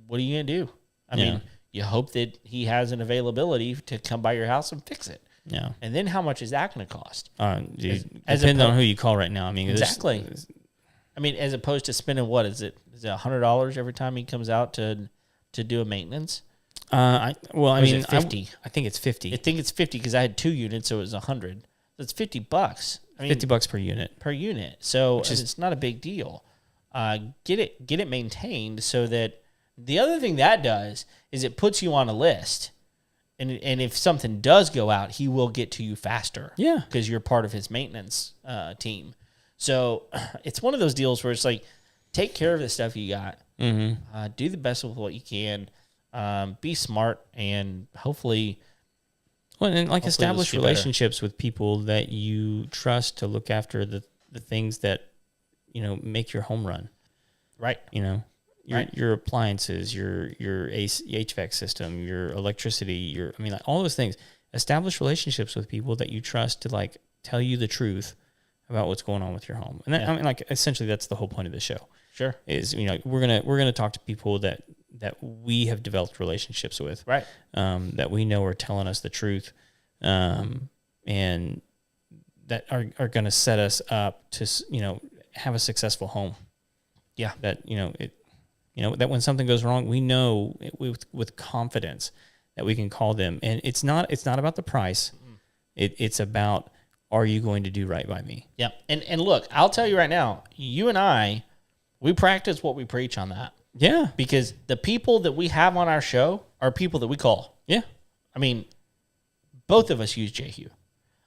what are you going to do? I mean, you hope that he has an availability to come by your house and fix it. Yeah. And then how much is that going to cost? Depends on who you call right now. I mean, exactly. I mean, as opposed to spending, what is it? Is it $100 every time he comes out to do a maintenance? I mean, 50. I think it's 50. I think it's 50 because I had 2 units, so it was 100. So it's $50. I mean, $50 per unit. Per unit. So it's not a big deal. Get it maintained so that the other thing that does is it puts you on a list. And if something does go out, he will get to you faster. Yeah. Because you're part of his maintenance team. So it's one of those deals where it's like, take care of the stuff you got. Do the best with what you can. Be smart, and hopefully... Well, and like establish relationships with people that you trust to look after the things that, make your home run. Right. Your appliances, your HVAC system, your electricity, all those things. Establish relationships with people that you trust to like tell you the truth about what's going on with your home. And that, essentially that's the whole point of the show. Sure. Is we're gonna talk to people that we have developed relationships with. Right. That we know are telling us the truth. And that are gonna set us up to have a successful home. Yeah. That that when something goes wrong, we know with confidence that we can call them. And it's not about the price. It's about, are you going to do right by me? Yeah. And look, I'll tell you right now, you and I, we practice what we preach on that. Yeah. Because the people that we have on our show are people that we call. Yeah. I mean, both of us use Jehu.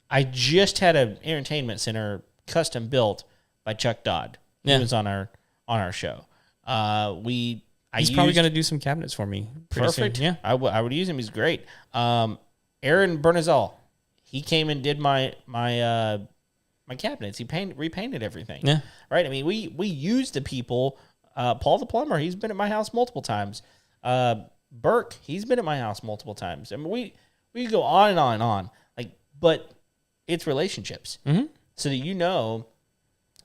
I just had an entertainment center custom built by Chuck Dodd. He was on our show. He's probably going to do some cabinets for me. Perfect. Soon. Yeah. I would use him. He's great. Aaron Bernazal, he came and did my cabinets. He repainted everything. Yeah. Right. I mean, we use the people. Paul the plumber, he's been at my house multiple times. Burke, he's been at my house multiple times. I mean, we go on and on and on. But it's relationships, so that you know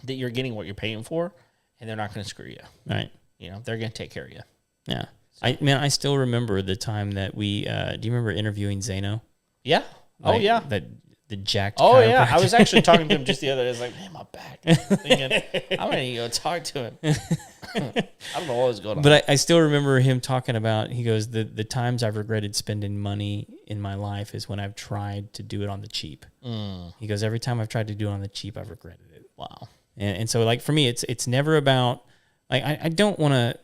that you're getting what you're paying for, and they're not going to screw you. Right. They're going to take care of you. Yeah. So. I still remember the time that we. Do you remember interviewing Zano? Yeah. Oh yeah. That the jacked. Oh yeah, I chiropractor. was actually talking to him just the other day. I was like, man, my back. Thinking, I'm gonna need to go talk to him. I don't know what was going on. But I still remember him talking about. He goes, the times I've regretted spending money in my life is when I've tried to do it on the cheap. He goes, every time I've tried to do it on the cheap, I've regretted it. Wow. And so like for me, it's never about like I don't want to.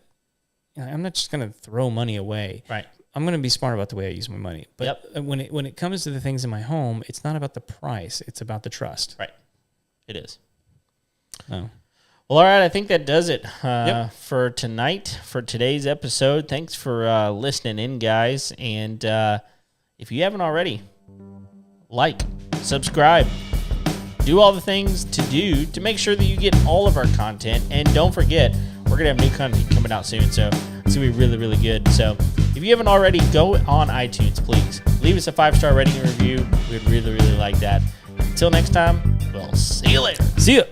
I'm not just gonna throw money away. Right. I'm going to be smart about the way I use my money. But Yep. when it comes to the things in my home, it's not about the price. It's about the trust. Right. It is. Oh. Well, all right. I think that does it for tonight, for today's episode. Thanks for listening in, guys. And if you haven't already, like, subscribe, do all the things to do to make sure that you get all of our content. And don't forget, we're going to have new content coming out soon. So it's going to be really, really good. So if you haven't already, go on iTunes, please. Leave us a 5-star rating and review. We'd really, really like that. Until next time, we'll see you later. See ya.